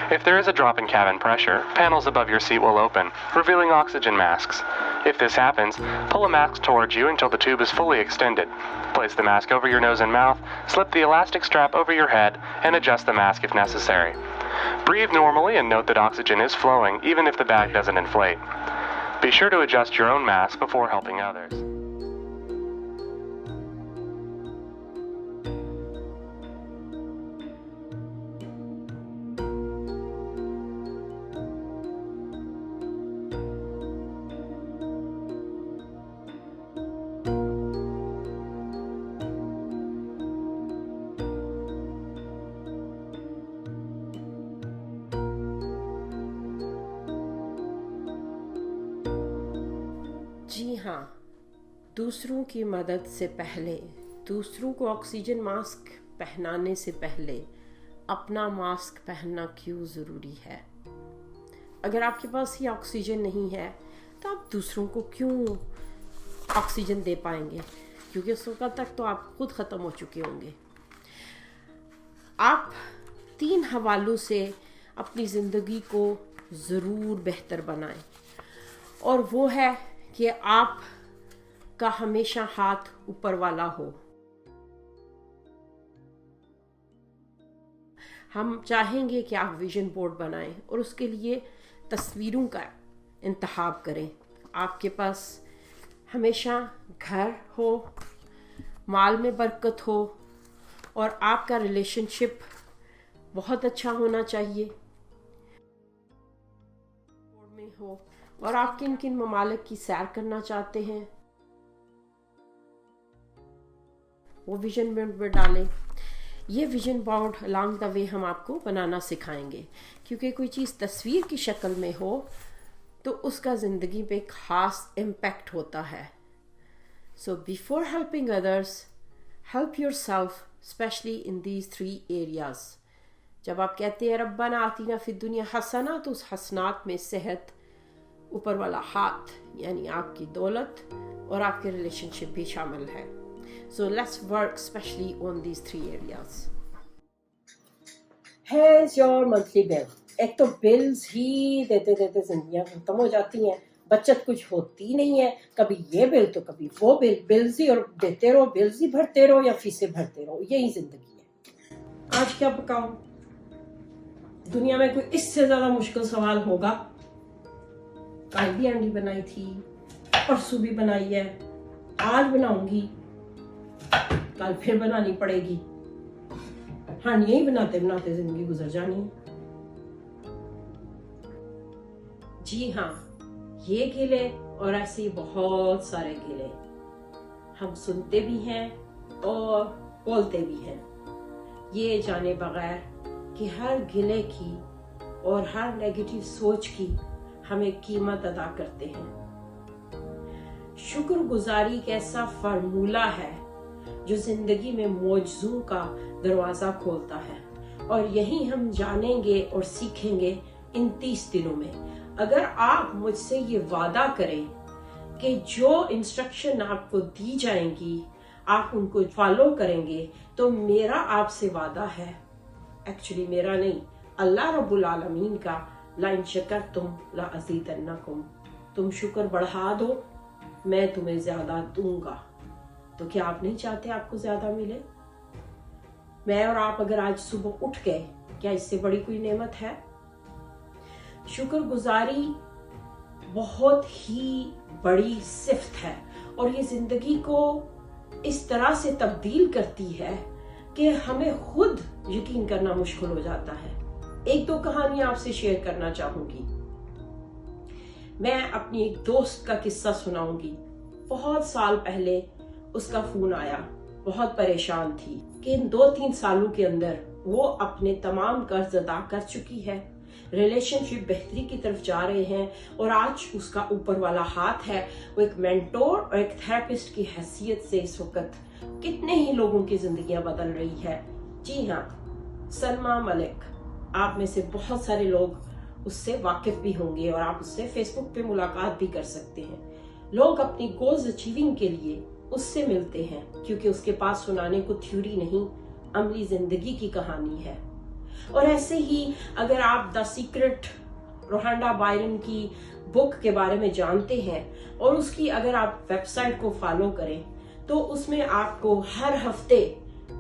If there is a drop in cabin pressure, panels above your seat will open, revealing oxygen masks. If this happens, pull a mask towards you until the tube is fully extended. Place the mask over your nose and mouth, slip the elastic strap over your head, and adjust the mask if necessary. Breathe normally and note that oxygen is flowing even if the bag doesn't inflate. Be sure to adjust your own mask before helping others. जी हाँ, दूसरों की मदद से पहले, दूसरों को oxygen mask पहनाने से पहले अपना मास्क पहनना क्यों ज़रूरी है। अगर आपके पास ये ऑक्सीजन नहीं है तो आप दूसरों को क्यों ऑक्सीजन दे पाएंगे, क्योंकि उस वक्त तक तो आप खुद ख़त्म हो चुके होंगे। आप 3 हवालों से अपनी ज़िंदगी को ज़रूर बेहतर बनाएं, और वो है कि आप का हमेशा हाथ ऊपर वाला हो। हम चाहेंगे कि आप विजन बोर्ड बनाएं और उसके लिए तस्वीरों का इंतखाब करें। आपके पास हमेशा घर हो, माल में बरकत हो, और आपका रिलेशनशिप बहुत अच्छा होना चाहिए में हो, और आप किन किन ममालिक की सैर करना चाहते हैं वो विजन बोर्ड में डालें। ये vision board along the way हम आपको बनाना सिखाएंगे, क्योंकि कोई चीज़ तस्वीर की शक्ल में हो तो उसका ज़िंदगी पे ख़ास इम्पैक्ट होता है। So before helping others, help yourself, specially in these 3 areas. जब आप कहते हैं रब्बना आतीना फिद दुनिया हसना, तो उस हसनात में सेहत, ऊपर वाला हाथ यानी आपकी दौलत, और आपके रिलेशनशिप भी शामिल है। So let's work specially on these 3 areas. Here's your monthly bill. एक तो बिल्स ही देते देते जिंदगियां खत्म हो जाती हैं, बचत कुछ होती नहीं है। कभी ये बिल तो कभी वो बिल, बिल्स ही और देते रहो, बिल्स ही भरते रहो या फीसें भरते रहो, यही जिंदगी है। आज क्या पकाऊं? दुनिया में कोई इससे ज्यादा मुश्किल सवाल होगा? कल भी अंडी बनाई थी, परसों भी बनाई है, आज बनाऊंगी, कल फिर बनानी पड़ेगी। हाँ, यही बनाते बनाते जिंदगी गुजर जानी है। जी हाँ, ये गिले और ऐसे बहुत सारे गिले हम सुनते भी हैं और बोलते भी हैं, ये जाने बगैर कि हर गिले की और हर नेगेटिव सोच की हमें कीमत अदा करते हैं। शुक्रगुजारी एक ऐसा फार्मूला है जो जिंदगी में मौजज़ों का दरवाजा खोलता है, और यही हम जानेंगे और सीखेंगे इन 30 दिनों में। अगर आप मुझसे ये वादा करें कि जो इंस्ट्रक्शन आपको दी जाएंगी आप उनको फॉलो करेंगे, तो मेरा आपसे वादा है, एक्चुअली मेरा नहीं, अल्लाह रब्बुल आलमीन का, लाइन शकरतुम लअज़ीदन्नकुम, तुम शुक्र बढ़ा दो मैं तुम्हें ज्यादा दूंगा। तो क्या आप नहीं चाहते आपको ज्यादा मिले? मैं और आप अगर आज सुबह उठ गए, क्या इससे बड़ी कोई नेमत है? शुक्रगुजारी बहुत ही बड़ी सिफ्त है, और ये जिंदगी को इस तरह से तब्दील करती है कि हमें खुद यकीन करना मुश्किल हो जाता है। 1-2 कहानी आपसे शेयर करना चाहूंगी। मैं अपनी एक दोस्त का किस्सा सुनाऊंगी। बहुत साल पहले उसका फोन आया, बहुत परेशान थी कि इन 2-3 सालों के अंदर वो अपने तमाम कर्ज अदा कर चुकी है, रिलेशनशिप बेहतरी की तरफ जा रहे हैं, और आज उसका ऊपर वाला हाथ है। वो एक मेंटोर और एक थेरेपिस्ट की हैसियत से इस वक्त कितने ही लोगों की जिंदगियां बदल रही है। जी हाँ, सलमा मलिक, आप में से बहुत सारे लोग उससे वाकिफ भी होंगे और आप उससे फेसबुक पे मुलाकात भी कर सकते हैं। लोग अपनी गोल्स अचीविंग के लिए उससे मिलते हैं, क्योंकि उसके पास सुनाने को थ्योरी नहीं, अमली जिंदगी की कहानी है। और ऐसे ही अगर आप द सीक्रेट रोहंडा बायरन की बुक के बारे में जानते हैं और उसकी अगर आप वेबसाइट को फॉलो करें तो उसमें आपको हर हफ्ते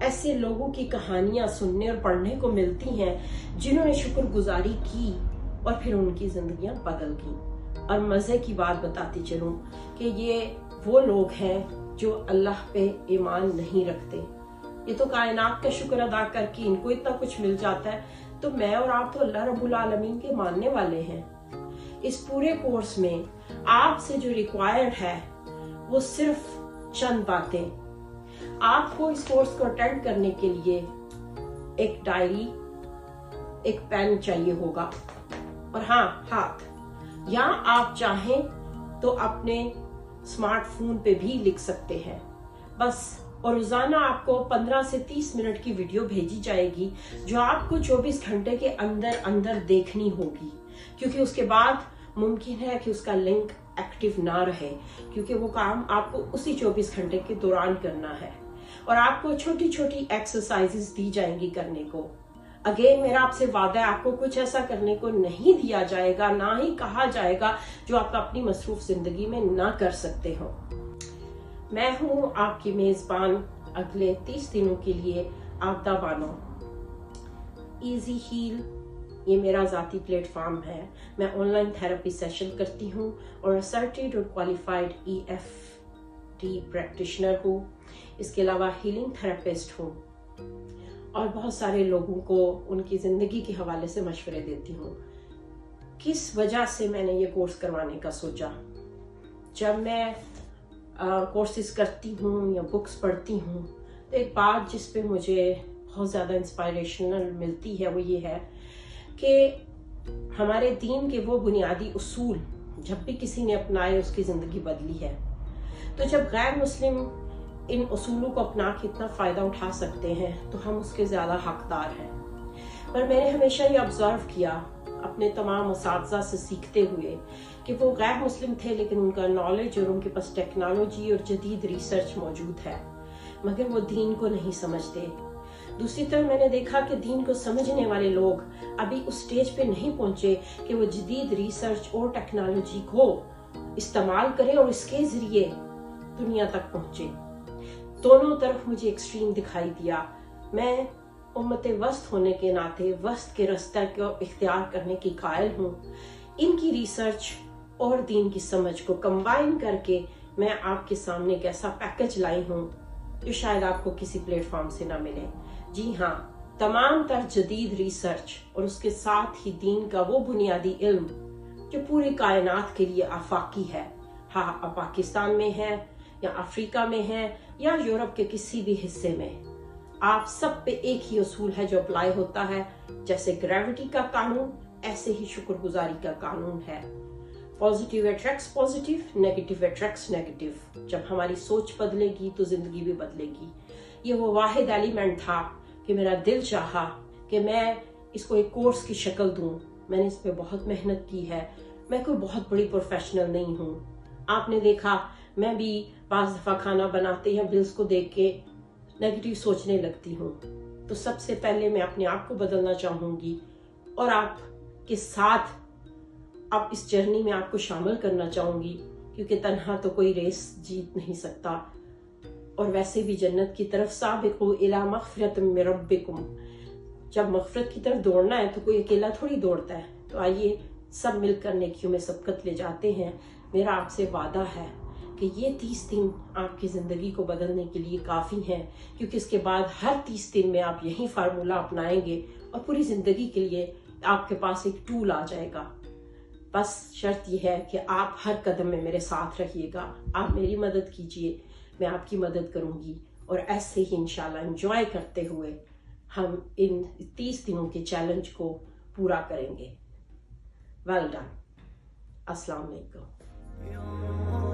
ऐसे लोगों की कहानियां सुनने और पढ़ने को मिलती हैं जिन्होंने शुक्रगुजारी की और फिर उनकी जिंदगियां बदल गई। और मजे की बात बताती चलूं कि ये वो लोग हैं जो अल्लाह पे ईमान नहीं रखते। ये तो कायनात का शुक्र अदा करके इनको इतना कुछ मिल जाता है, तो मैं और आप तो अल्लाह रब्बुल आलमीन के मानने वाले हैं। इस पूरे कोर्स में आपसे जो रिक्वायर्ड है वो सिर्फ चंद बातें। आपको इस कोर्स को अटेंड करने के लिए एक डायरी, एक पेन चाहिए होगा और हाँ हाथ, या आप चाहें तो अपने स्मार्टफोन पे भी लिख सकते हैं बस। और रोजाना आपको 15 से 30 मिनट की वीडियो भेजी जाएगी जो आपको 24 घंटे के अंदर अंदर देखनी होगी, क्योंकि उसके बाद मुमकिन है कि उसका लिंक एक्टिव ना रहे, क्योंकि वो काम आपको उसी 24 घंटे के दौरान करना है। और आपको छोटी छोटी एक्सरसाइजेस दी जाएंगी करने को। अगेन मेरा आपसे वादा है, आपको कुछ ऐसा करने को नहीं दिया जाएगा, ना ही कहा जाएगा जो आप अपनी मसरूफ जिंदगी में ना कर सकते हो। मैं हूं आपकी मेजबान अगले 30 दिनों के लिए, आपदा बानो। इजी हील ये मेरा ज़ाती प्लेटफॉर्म है। मैं ऑनलाइन थेरेपी सेशन करती हूँ और सर्टिफाइड और क्वालिफाइड EFT प्रैक्टिशनर हूँ। इसके अलावा हीलिंग थेरेपिस्ट हूँ और बहुत सारे लोगों को उनकी ज़िंदगी के हवाले से मशवरे देती हूँ। किस वजह से मैंने ये कोर्स करवाने का सोचा? जब मैं कोर्सेज करती हूँ या बुक्स पढ़ती हूँ तो एक बात जिस पे मुझे बहुत ज़्यादा इंस्पायरेशनल मिलती है वो ये है कि हमारे दीन के वो बुनियादी उसूल जब भी किसी ने अपनाए उसकी ज़िंदगी बदली है। तो जब गैर मुस्लिम इन उसूलों को अपना के इतना फ़ायदा उठा सकते हैं तो हम उसके ज़्यादा हकदार हैं। पर मैंने हमेशा ये ऑब्जर्व किया अपने तमाम असातिज़ा से सीखते हुए कि वो गैर मुस्लिम थे लेकिन उनका नॉलेज और उनके पास टेक्नोलॉजी और जदीद रिसर्च मौजूद है, मगर वो दीन को नहीं समझते। दूसरी तरफ मैंने देखा कि दीन को समझने वाले लोग अभी उस स्टेज पे नहीं पहुंचे कि वो जदीद रिसर्च और टेक्नोलॉजी को इस्तेमाल करें और इसके जरिए दुनिया तक पहुंचे। दोनों तरफ मुझे एक्सट्रीम दिखाई दिया। मैं उम्मत वस्त होने के नाते वस्त के रास्ते को इख्तियार करने की कायल हूँ। इनकी रिसर्च और दीन की समझ को कंबाइन करके मैं आपके सामने एक ऐसा पैकेज लाई हूँ जो शायद आपको किसी प्लेटफॉर्म से ना मिले। जी हाँ, तमाम तर जदीद रिसर्च और उसके साथ ही दीन का वो बुनियादी इल्म जो पूरी कायनात के लिए आफाकी है। हाँ, अब पाकिस्तान में है या अफ्रीका में है या यूरोप के किसी भी हिस्से में, आप सब पे एक ही उसूल है जो अप्लाई होता है। जैसे ग्रेविटी का कानून, ऐसे ही शुक्रगुजारी का कानून है। Positive attracts positive, negative attracts negative. जब हमारी सोच बदलेगी तो जिंदगी भी बदलेगी। ये वो वाहिद एलिमेंट था कि मेरा दिल चाहा कि मैं इसको एक कोर्स की शक्ल दूं। मैंने इस पे बहुत मेहनत की है। मैं कोई बहुत बड़ी प्रोफेशनल नहीं हूँ। आपने देखा मैं भी बाज़ दफ़ा खाना बनाते हैं बिल्स को देख के नेगेटिव सोचने लगती हूँ। तो सबसे पहले मैं अपने आप को बदलना चाहूँगी और आपके साथ अब इस जर्नी में आपको शामिल करना चाहूँगी, क्योंकि तन्हा तो कोई रेस जीत नहीं सकता। और वैसे भी जन्नत की तरफ साबिक़ू इला मग़फ़िरत मिन रब्बिकुम, जब मग़फ़िरत की तरफ दौड़ना है तो कोई अकेला थोड़ी दौड़ता है। तो आइए सब मिलकर नेकियों में सबकत ले जाते हैं। मेरा आपसे वादा है कि ये 30 दिन आपकी ज़िंदगी को बदलने के लिए काफ़ी हैं, क्योंकि इसके बाद हर 30 दिन में आप यही फार्मूला अपनाएंगे और पूरी ज़िंदगी के लिए आपके पास एक टूल आ जाएगा। बस शर्त यह है कि आप हर कदम में मेरे साथ रहिएगा। आप मेरी मदद कीजिए, मैं आपकी मदद करूंगी और ऐसे ही इंशाल्लाह एंजॉय करते हुए हम इन 30 दिनों के चैलेंज को पूरा करेंगे। Well done. अस्सलाम वालेकुम।